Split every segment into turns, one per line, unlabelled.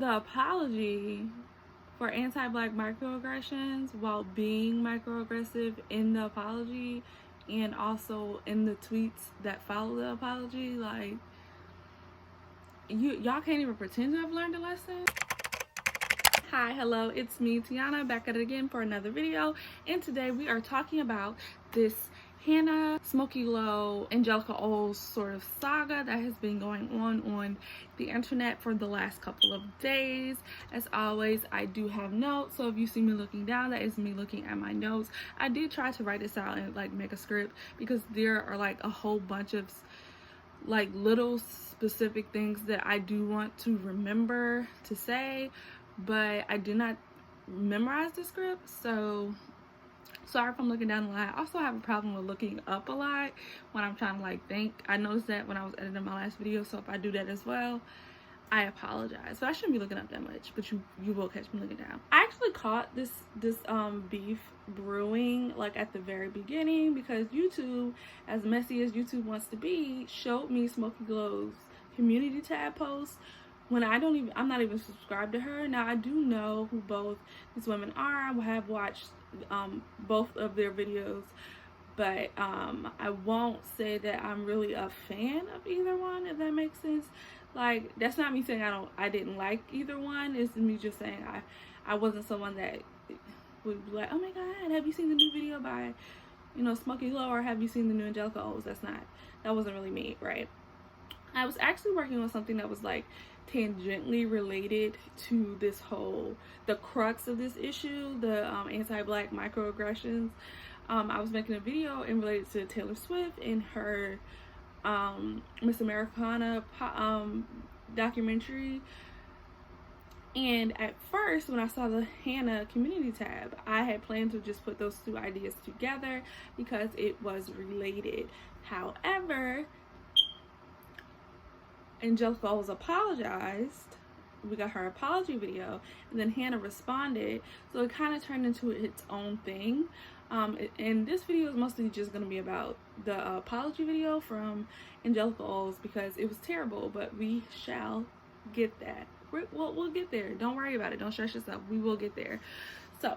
the apology for anti-black microaggressions while being microaggressive in the apology and also in the tweets that follow the apology, like, y'all can't even pretend to have learned a lesson. Hi, hello, it's me, Tiana, back at it again for another video, and today we are talking about this Hannah, Smoky Glow, Angelika Oles sort of saga that has been going on the internet for the last couple of days. As always, I do have notes, so if you see me looking down, that is me looking at my notes. I did try to write this out and like make a script because there are like a whole bunch of like little specific things that I do want to remember to say, but I did not memorize the script, so sorry if I'm looking down a lot. I also have a problem with looking up a lot when I'm trying to like think. I noticed that when I was editing my last video, so if I do that as well, I apologize. But I shouldn't be looking up that much, but you will catch me looking down. I actually caught this beef brewing like at the very beginning because YouTube, as messy as YouTube wants to be, showed me Smoky Glow's community tab post when I'm not even subscribed to her. Now I do know who both these women are. I have watched both of their videos, but I won't say that I'm really a fan of either one, if that makes sense. Like, that's not me saying I didn't like either one. It's me just saying I wasn't someone that would be like, oh my god, have you seen the new video by, you know, Smoky Glow, or have you seen the new Angelika Oles? That wasn't really me, right? I was actually working on something that was like tangentially related to this the crux of this issue, the anti-black microaggressions. I was making a video and related to Taylor Swift and her Miss Americana documentary. And at first, when I saw the Hannah community tab, I had planned to just put those two ideas together because it was related. However, Angelika Oles apologized. We got her apology video, and then Hannah responded, so it kind of turned into its own thing. And this video is mostly just going to be about the apology video from Angelika Oles because it was terrible, but we shall get that. We'll get there. Don't worry about it. Don't stress yourself. We will get there. So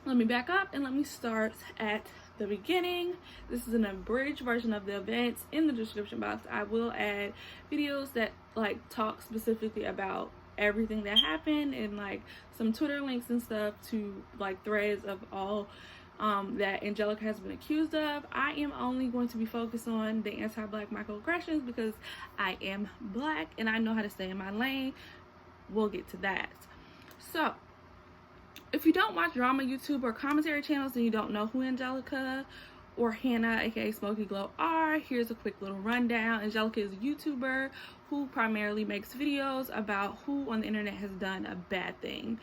let me back up and let me start at the beginning. This is an abridged version of the events. In the description box, I will add videos that like talk specifically about everything that happened and like some Twitter links and stuff to like threads of all that Angelika has been accused of. I am only going to be focused on the anti-black microaggressions because I am black and I know how to stay in my lane. We'll get to that. So if you don't watch drama YouTube or commentary channels and you don't know who Angelika or Hannah, aka Smoky Glow, are, here's a quick little rundown. Angelika is a YouTuber who primarily makes videos about who on the internet has done a bad thing.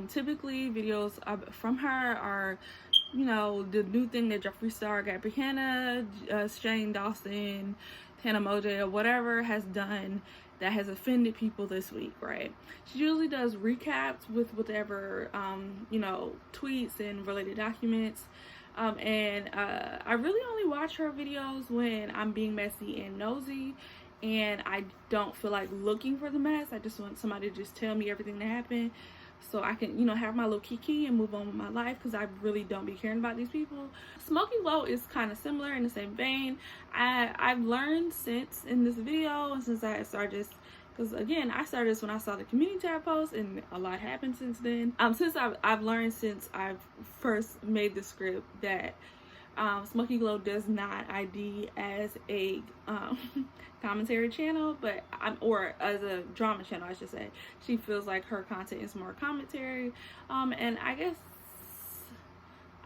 Typically videos from her are, you know, the new thing that Jeffree Star, Gabby Hanna, Shane Dawson, Hannah Mojay, or whatever has done that has offended people this week, right? She usually does recaps with whatever, you know, tweets and related documents. And I really only watch her videos when I'm being messy and nosy and I don't feel like looking for the mess. I just want somebody to just tell me everything that happened so I can, you know, have my little kiki and move on with my life because I really don't be caring about these people. Smoky Glow is kind of similar in the same vein. I've learned since in this video and since I started this, because again, I started this when I saw the community tab post and a lot happened since then. Since I've learned since I've first made the script that Smoky Glow does not ID as a commentary channel, but or as a drama channel, I should say. She feels like her content is more commentary, and I guess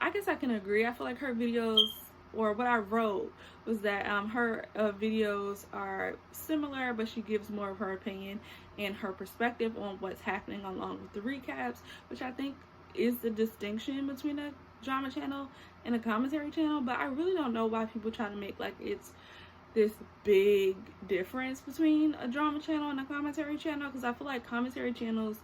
I can agree. I feel like her videos, or what I wrote was that her videos are similar, but she gives more of her opinion and her perspective on what's happening along with the recaps, which I think is the distinction between a drama channel and a commentary channel. But I really don't know why people try to make like it's this big difference between a drama channel and a commentary channel, because I feel like commentary channels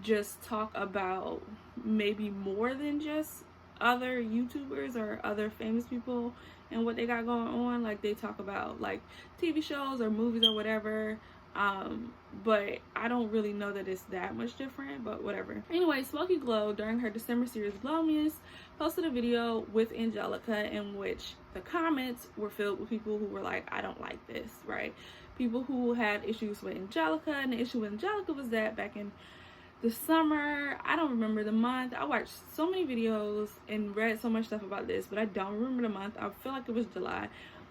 just talk about maybe more than just other YouTubers or other famous people and what they got going on. Like they talk about like TV shows or movies or whatever, But I don't really know that it's that much different, but whatever. Anyway, Smoky Glow, during her December series Glowmiest, posted a video with Angelika in which the comments were filled with people who were like, I don't like this, right? People who had issues with Angelika, and the issue with Angelika was that back in the summer, I don't remember the month. I watched so many videos and read so much stuff about this, but I don't remember the month. I feel like it was July.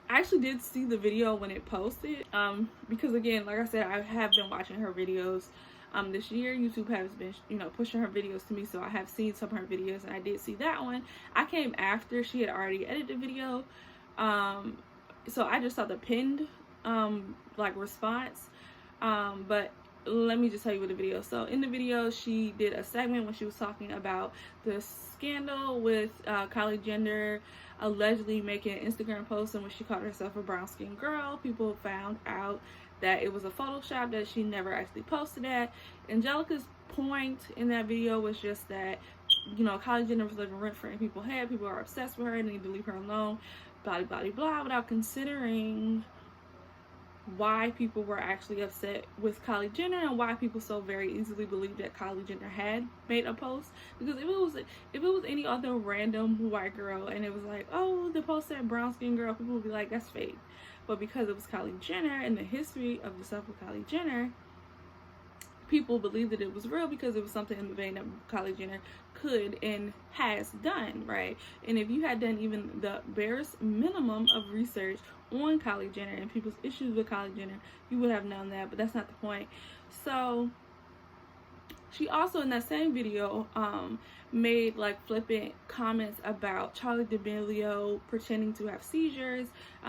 I actually did see the video when it posted, because again, like I said, I have been watching her videos this year. YouTube has been, pushing her videos to me, so I have seen some of her videos, and I did see that one. I came after she had already edited the video, so I just saw the pinned response, but let me just tell you what the video. So in the video, she did a segment when she was talking about the scandal with Kylie Jenner allegedly making an Instagram post in which she called herself a brown skinned girl. People found out that it was a Photoshop, that she never actually posted that. Angelika's point in that video was just that, Kylie Jenner was living rent free in people's head. People are obsessed with her and need to leave her alone, blah blah blah blah, without considering why people were actually upset with Kylie Jenner and why people so very easily believed that Kylie Jenner had made a post. Because if it was any other random white girl and it was like, oh, the post said brown skin girl, people would be like, that's fake. But because it was Kylie Jenner and the history of the stuff with Kylie Jenner, people believed that it was real because it was something in the vein that Kylie Jenner could and has done, right? And if you had done even the barest minimum of research on Kylie Jenner and people's issues with Kylie Jenner, you would have known that, but that's not the point. So she also in that same video made flippant comments about Charli D'Amelio pretending to have seizures.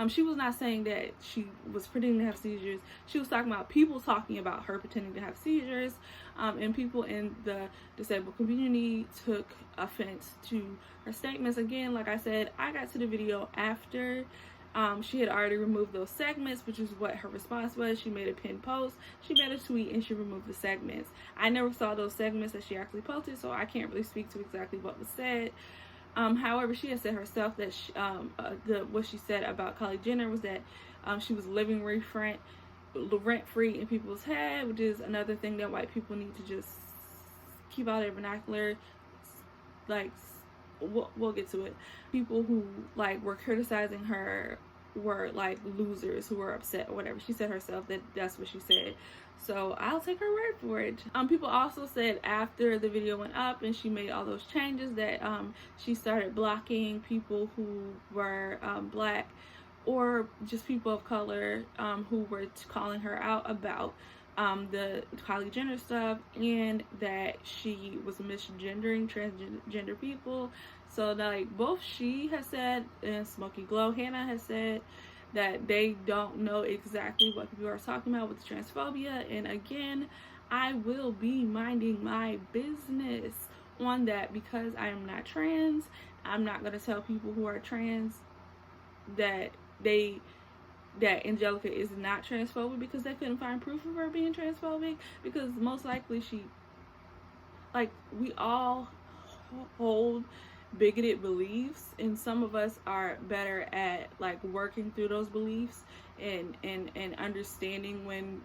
She was not saying that she was pretending to have seizures. She was talking about people talking about her pretending to have seizures, and people in the disabled community took offense to her statements. Again, like I said, I got to the video after she had already removed those segments, which is what her response was. She made a pinned post, she made a tweet, and she removed the segments. I never saw those segments that she actually posted, so I can't really speak to exactly what was said. However, she has said herself that what she said about Kylie Jenner was that she was living rent-free in people's head, which is another thing that white people need to just keep out of their vernacular. We'll get to it. People who were criticizing her were losers who were upset or whatever. She said herself that that's what she said, so I'll take her word for it. People also said after the video went up and she made all those changes that she started blocking people who were black or just people of color who were calling her out about the Kylie Jenner stuff, and that she was misgendering transgender people. So both she has said and Smoky Glow Hannah has said that they don't know exactly what people are talking about with transphobia. And again, I will be minding my business on that because I am not trans. I'm not going to tell people who are trans that Angelika is not transphobic because they couldn't find proof of her being transphobic, because most likely we all hold bigoted beliefs, and some of us are better at working through those beliefs and understanding when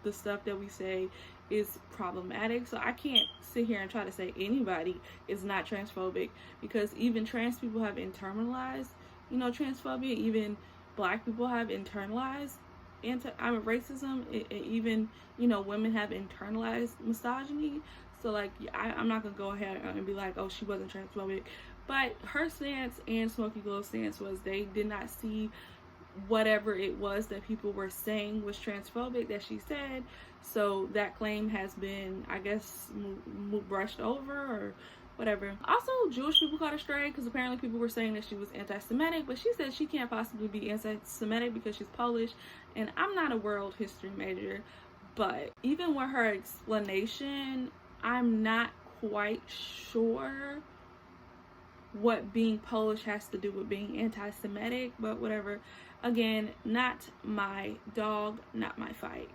the stuff that we say is problematic. So I can't sit here and try to say anybody is not transphobic, because even trans people have internalized transphobia. Even black people have internalized racism. Even women have internalized misogyny. So I'm not gonna go ahead and be like, oh, she wasn't transphobic. But her stance and Smoky Glow's stance was they did not see whatever it was that people were saying was transphobic that she said. So that claim has been, I guess, brushed over or whatever. Also, Jewish people caught her straight because apparently people were saying that she was anti-Semitic, but she said she can't possibly be anti-Semitic because she's Polish, and I'm not a world history major. But even with her explanation, I'm not quite sure what being Polish has to do with being anti-Semitic, but whatever. Again, not my dog, not my fight.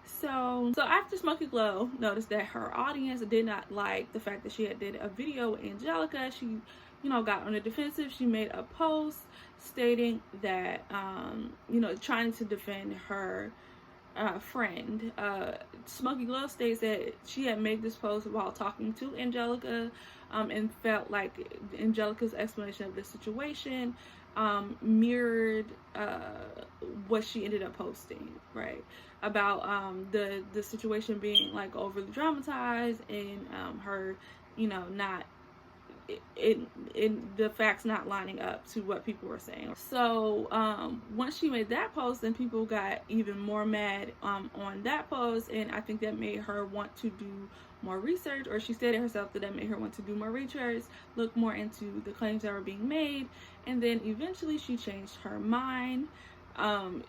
So after Smoky Glow noticed that her audience did not like the fact that she had did a video with Angelika, she got on the defensive. She made a post stating that trying to defend her friend. Smoky Glow states that she had made this post while talking to Angelika, and felt like Angelika's explanation of the situation mirrored what she ended up posting, right? About the situation being like overly dramatized, and her, not the facts not lining up to what people were saying. So once she made that post, then people got even more mad on that post, and I think that made her want to do more research, or she stated herself that made her want to do more research, look more into the claims that were being made, and then eventually she changed her mind.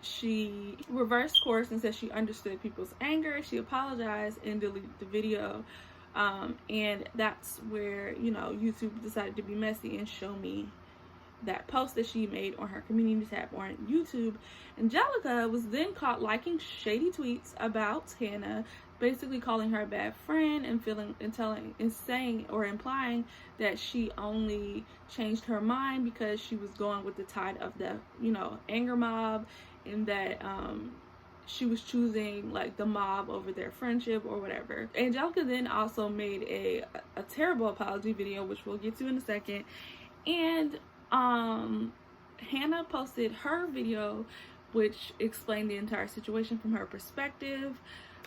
She reversed course and said she understood people's anger. She apologized and deleted the video. And that's where, YouTube decided to be messy and show me that post that she made on her community tab on YouTube. Angelika was then caught liking shady tweets about Hannah, basically calling her a bad friend and saying or implying that she only changed her mind because she was going with the tide of the, anger mob, and that she was choosing like the mob over their friendship or whatever. Angelika then also made a terrible apology video, which we'll get to in a second. And Hannah posted her video, which explained the entire situation from her perspective.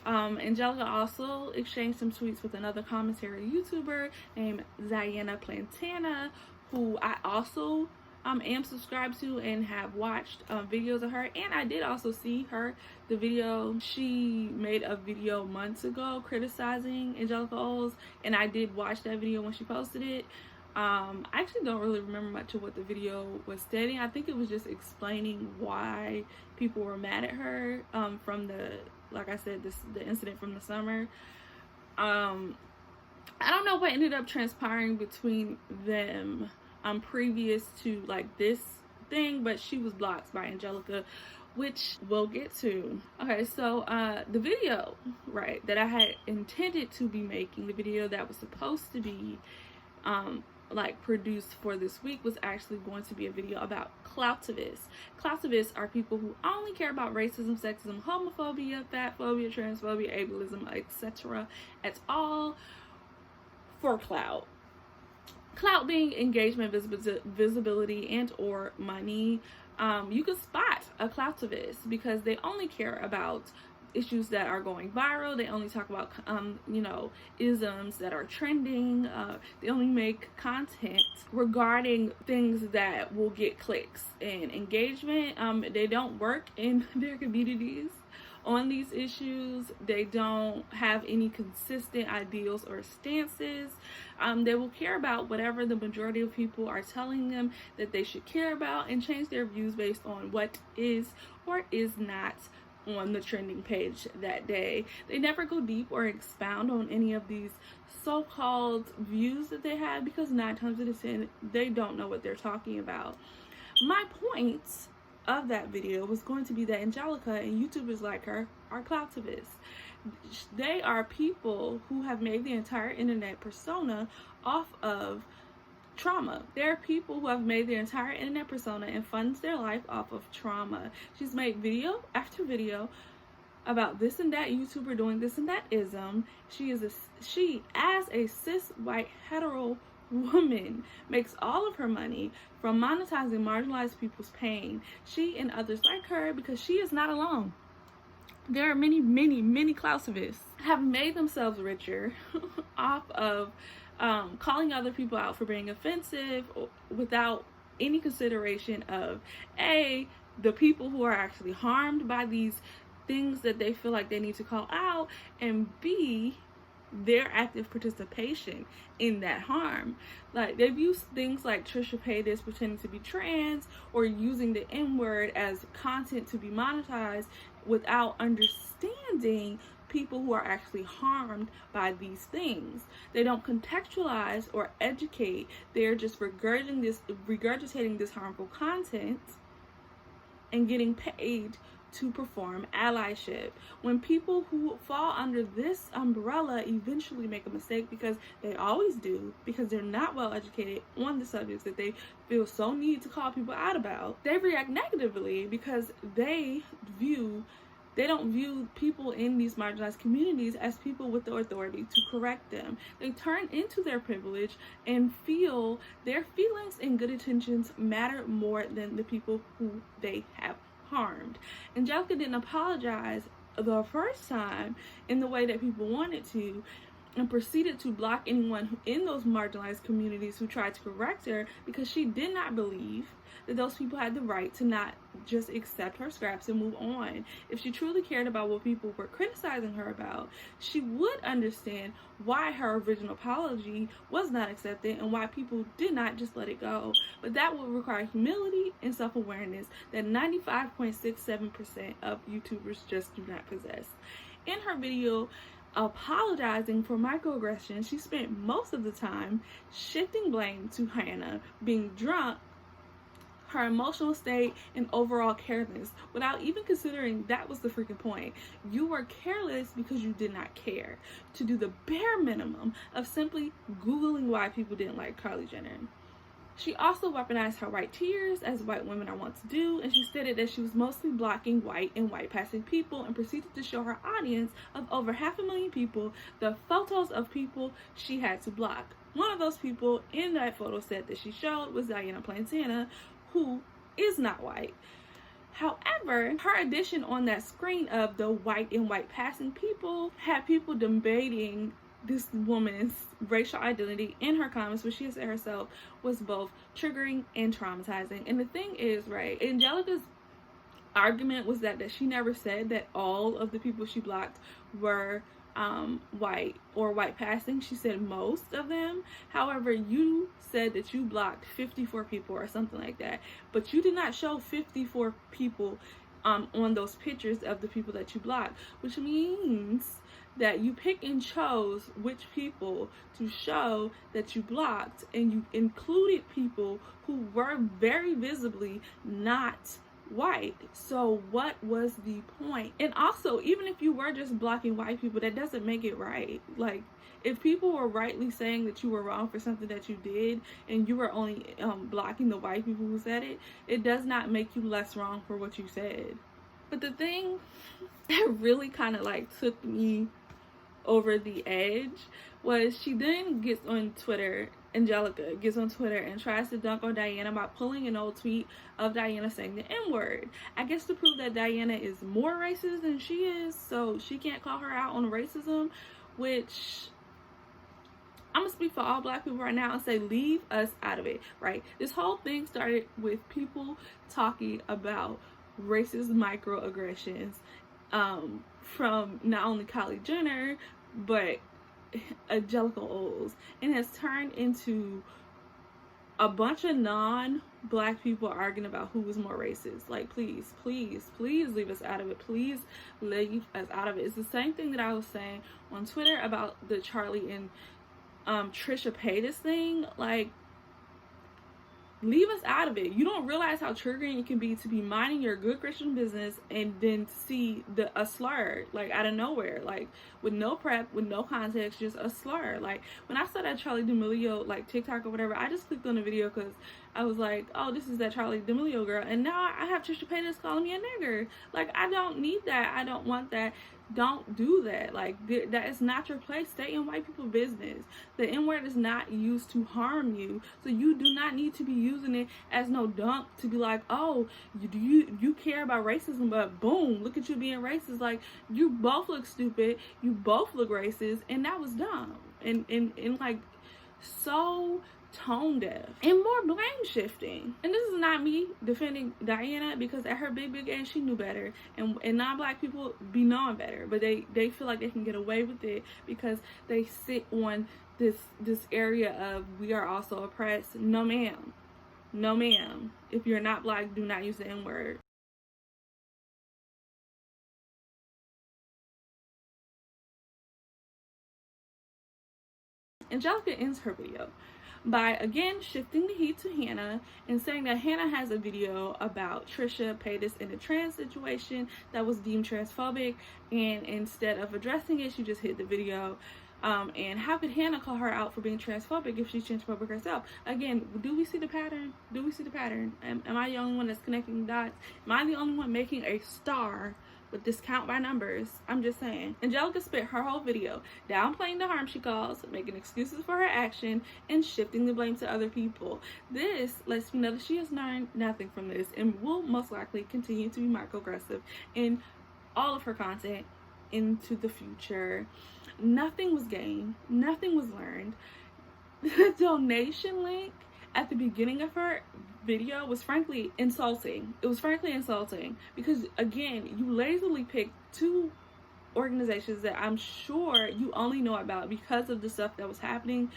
Angelika also exchanged some tweets with another commentary YouTuber named Ziana Plantana, who I also am subscribed to and have watched videos of her, and I did also see the video. She made a video months ago criticizing Angelika Oles, and I did watch that video when she posted it. I actually don't really remember much of what the video was stating. I think it was just explaining why people were mad at her from the, like I said, the incident from the summer. I don't know what ended up transpiring between them previous to like this thing, but she was blocked by Angelika, which we'll get to. Okay, so the video, right, that I had intended to be making, the video that was supposed to be like produced for this week, was actually going to be a video about cloutivists. Cloutivists are people who only care about racism, sexism, homophobia, fatphobia, transphobia, ableism, etc. at all for clout. Clout being engagement, visibility, and or money. You can spot a cloutivist because they only care about issues that are going viral. They only talk about isms that are trending. They only make content regarding things that will get clicks and engagement. They don't work in their communities on these issues. They don't have any consistent ideals or stances. They will care about whatever the majority of people are telling them that they should care about, and change their views based on what is or is not on the trending page that day. They never go deep or expound on any of these so-called views that they have, because 9 times out of 10 they don't know what they're talking about. My point of that video was going to be that Angelika and YouTubers like her are cloutivists. They are people who have made the entire internet persona off of trauma. There are people who have made their entire internet persona and funds their life off of trauma. She's made video after video about this and that YouTuber doing this and that ism. She as a cis white hetero woman makes all of her money from monetizing marginalized people's pain. She and others like her, because she is not alone. There are many cloutivists have made themselves richer off of calling other people out for being offensive without any consideration of the people who are actually harmed by these things that they feel like they need to call out, and B, their active participation in that harm. Like, they've used things like Trisha Paytas pretending to be trans, or using the N-word as content to be monetized without understanding people who are actually harmed by these things. They don't contextualize or educate. They're just regurgitating this harmful content and getting paid to perform allyship. When people who fall under this umbrella eventually make a mistake, because they always do, because they're not well educated on the subjects that they feel so need to call people out about, they react negatively because they view They don't view people in these marginalized communities as people with the authority to correct them. They turn into their privilege and feel their feelings and good intentions matter more than the people who they have harmed. Angelika didn't apologize the first time in the way that people wanted to, and proceeded to block anyone in those marginalized communities who tried to correct her, because she did not believe that those people had the right to not just accept her scraps and move on. If she truly cared about what people were criticizing her about, she would understand why her original apology was not accepted and why people did not just let it go. But that would require humility and self-awareness that 95.67% of YouTubers just do not possess. In her video apologizing for microaggressions, she spent most of the time shifting blame to Hannah being drunk, her emotional state, and overall carelessness, without even considering that was the freaking point. You were careless because you did not care to do the bare minimum of simply Googling why people didn't like Kylie Jenner. She also weaponized her white tears, as white women are wont to do, and she stated that she was mostly blocking white and white passing people, and proceeded to show her audience of over 500,000 people the photos of people she had to block. One of those people in that photo set that she showed was Diana Plantana, who is not white. However, her addition on that screen of the white and white passing people had people debating this woman's racial identity in her comments, which she said herself was both triggering and traumatizing. And the thing is, right, Angelika's argument was that she never said that all of the people she blocked were white or white passing. She said most of them. However, you said that you blocked 54 people or something like that, but you did not show 54 people on those pictures of the people that you blocked, which means that you pick and chose which people to show that you blocked, and you included people who were very visibly not white. So what was the point? And also, even if you were just blocking white people, that doesn't make it right. Like, if people were rightly saying that you were wrong for something that you did, and you were only blocking the white people who said it, it does not make you less wrong for what you said. But the thing that really kind of like took me over the edge was she then gets on Twitter, Angelika gets on Twitter and tries to dunk on Diana by pulling an old tweet of Diana saying the N-word. I guess to prove that Diana is more racist than she is, so she can't call her out on racism, which I'm gonna speak for all black people right now and say, leave us out of it, right? This whole thing started with people talking about racist microaggressions from not only Kylie Jenner, but Angelika Oles, and has turned into a bunch of non-black people arguing about who was more racist. Like, please, please, please leave us out of it. Please leave us out of it. It's the same thing that I was saying on Twitter about the Charlie and Trisha Paytas thing. Like, leave us out of it. You don't realize how triggering it can be to be minding your good Christian business and then see a slur, like, out of nowhere, like, with no prep, with no context, just a slur. Like, when I saw that Charlie D'Amelio, like, TikTok or whatever, I just clicked on the video because I was like, oh, this is that Charlie D'Amelio girl, and now I have Trisha Paytas calling me a nigger. Like, I don't need that. I don't want that. Don't do that. Like, that is not your place. Stay in white people's business. The N-word is not used to harm you, so you do not need to be using it as no dunk to be like, oh, you care about racism, but boom, look at you being racist. Like, you both look stupid, you both look racist, and that was dumb and like so tone deaf and more blame shifting. And this is not me defending Diana, because at her big age she knew better, and non-black people be knowing better, but they feel like they can get away with it because they sit on this area of we are also oppressed. No ma'am, no ma'am. If you're not black, do not use the N-word. Angelika ends her video by again shifting the heat to Hannah and saying that Hannah has a video about Trisha Paytas in a trans situation that was deemed transphobic, and instead of addressing it, she just hid the video. And how could Hannah call her out for being transphobic if she's transphobic herself? Again, do we see the pattern? Do we see the pattern? Am I the only one that's connecting dots? Am I the only one making a star but discount by numbers. I'm just saying. Angelika spent her whole video downplaying the harm she caused, making excuses for her action, and shifting the blame to other people. This lets me know that she has learned nothing from this and will most likely continue to be microaggressive in all of her content into the future. Nothing was gained. Nothing was learned. The donation link at the beginning of her video was frankly insulting. It was frankly insulting because, again, you lazily picked two organizations that I'm sure you only know about because of the stuff that was happening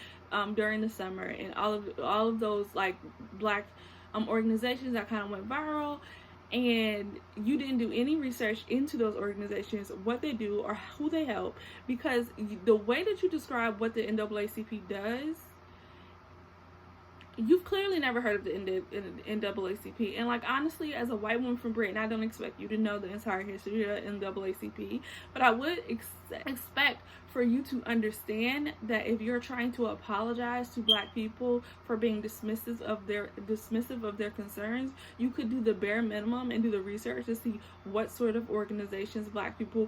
during the summer, and all of those like black organizations that kind of went viral, and you didn't do any research into those organizations, what they do or who they help, because the way that you describe what the NAACP does, you've clearly never heard of the NAACP. And like, honestly, as a white woman from Britain, I don't expect you to know the entire history of the NAACP, but I would expect for you to understand that if you're trying to apologize to black people for being dismissive of their concerns, you could do the bare minimum and do the research to see what sort of organizations black people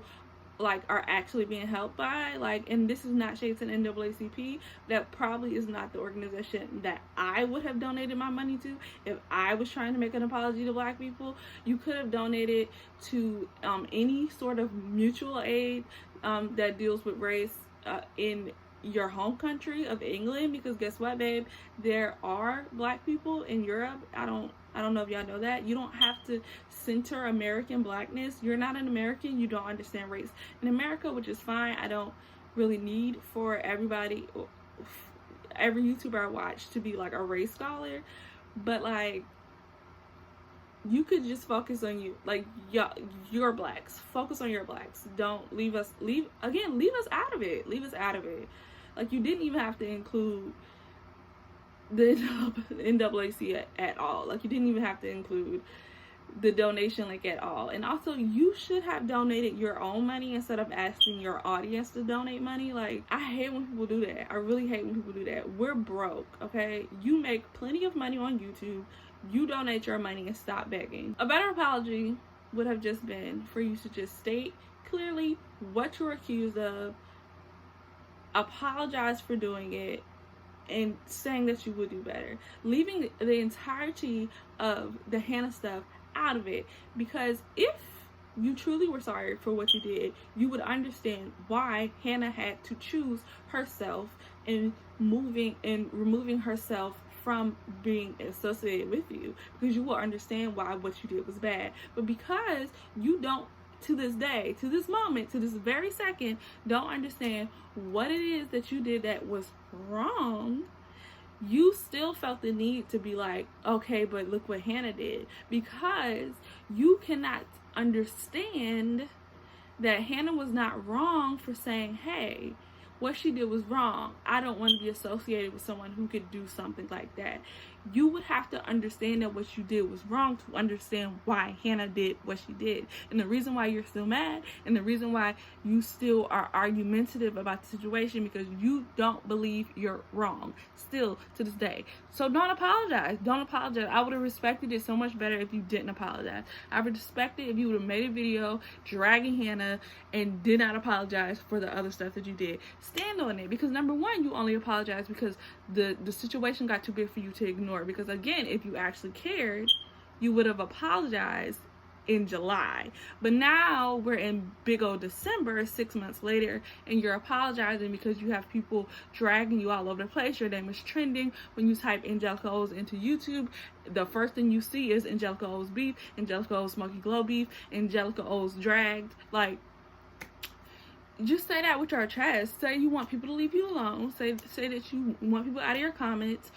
like are actually being helped by. Like, and this is not shade to the NAACP, that probably is not the organization that I would have donated my money to if I was trying to make an apology to black people. You could have donated to any sort of mutual aid that deals with race in your home country of England, because guess what, babe, there are black people in Europe. I don't know if y'all know that. You don't have to center American blackness. You're not an American. You don't understand race in America, which is fine. I don't really need for every YouTuber I watch to be like a race scholar, but like, you could just focus on you, like your blacks. Focus on your blacks. Don't leave us out of it. Leave us out of it. Like, you didn't even have to include the NAACP at all. Like, you didn't even have to include the donation link at all. And also, you should have donated your own money instead of asking your audience to donate money. Like, I hate when people do that. I really hate when people do that. We're broke, okay? You make plenty of money on YouTube. You donate your money and stop begging. A better apology would have just been for you to just state clearly what you're accused of, apologize for doing it, and saying that you would do better. Leaving the entirety of the Hannah stuff out of it, because if you truly were sorry for what you did, you would understand why Hannah had to choose herself and removing herself from being associated with you, because you will understand why what you did was bad. But because you don't, to this day, to this moment, to this very second, don't understand what it is that you did that was wrong, you still felt the need to be like, okay, but look what Hannah did, because you cannot understand that Hannah was not wrong for saying, hey, what she did was wrong. I don't want to be associated with someone who could do something like that. You would have to understand that what you did was wrong to understand why Hannah did what she did. And the reason why you're still mad, and the reason why you still are argumentative about the situation, because you don't believe you're wrong still to this day. So don't apologize. Don't apologize. I would have respected it so much better if you didn't apologize. I would respect it if you would have made a video dragging Hannah and did not apologize for the other stuff that you did. Stand on it, because number one, you only apologize because the situation got too big for you to ignore. Because again, if you actually cared, you would have apologized in July. But now we're in big old December, 6 months later, and you're apologizing because you have people dragging you all over the place. Your name is trending. When you type Angelika Oles into YouTube, the first thing you see is Angelika Oles beef, Angelika Oles smoky glow beef, Angelika Oles dragged. Like, just say that with your chest. Say you want people to leave you alone. Say that you want people out of your comments,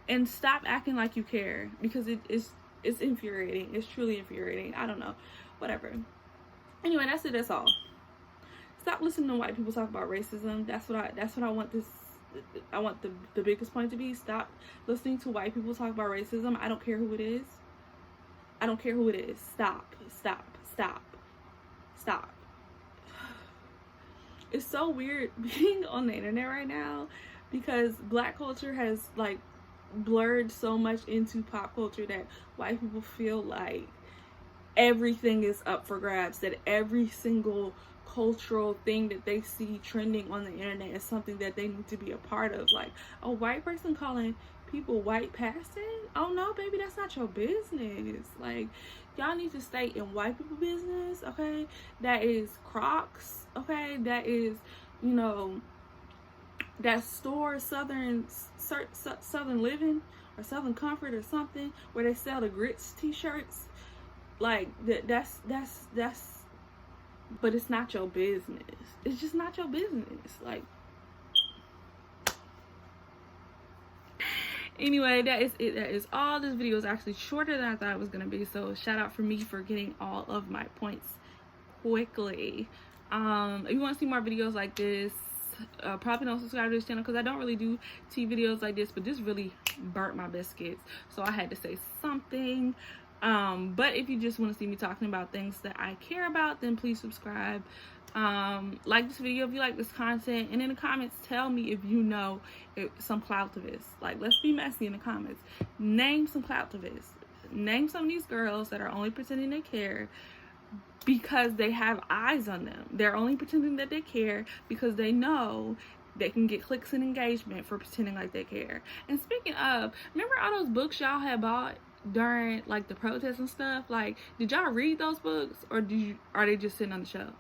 and stop acting like you care, because it's infuriating. It's truly infuriating. I don't know. Whatever. Anyway, that's it. That's all. Stop listening to white people talk about racism. That's what I want this. I want the biggest point to be. Stop listening to white people talk about racism. I don't care who it is. I don't care who it is. Stop. Stop. Stop. Stop. It's so weird being on the internet right now, because black culture has like blurred so much into pop culture that white people feel like everything is up for grabs, that every single cultural thing that they see trending on the internet is something that they need to be a part of. Like a white person calling people white passing, oh no baby, that's not your business. Like, y'all need to stay in white people business, okay? That is Crocs, okay? That is, you know, that store Southern Living or Southern Comfort or something, where they sell the grits t-shirts. Like that's but it's not your business. It's just not your business. Like, anyway, that is it. That is all. This video is actually shorter than I thought it was gonna be, so shout out for me for getting all of my points quickly. If you want to see more videos like this, probably don't subscribe to this channel because I don't really do tea videos like this, but this really burnt my biscuits, so I had to say something. But if you just want to see me talking about things that I care about, then please subscribe. Like this video if you like this content, and in the comments tell me if you know some cloutivists. Like, let's be messy in the comments. Name some cloutivists. Name some of these girls that are only pretending they care because they have eyes on them. They're only pretending that they care because they know they can get clicks and engagement for pretending like they care. And speaking of, remember all those books y'all had bought during like the protests and stuff? Like, did y'all read those books, or are they just sitting on the shelf?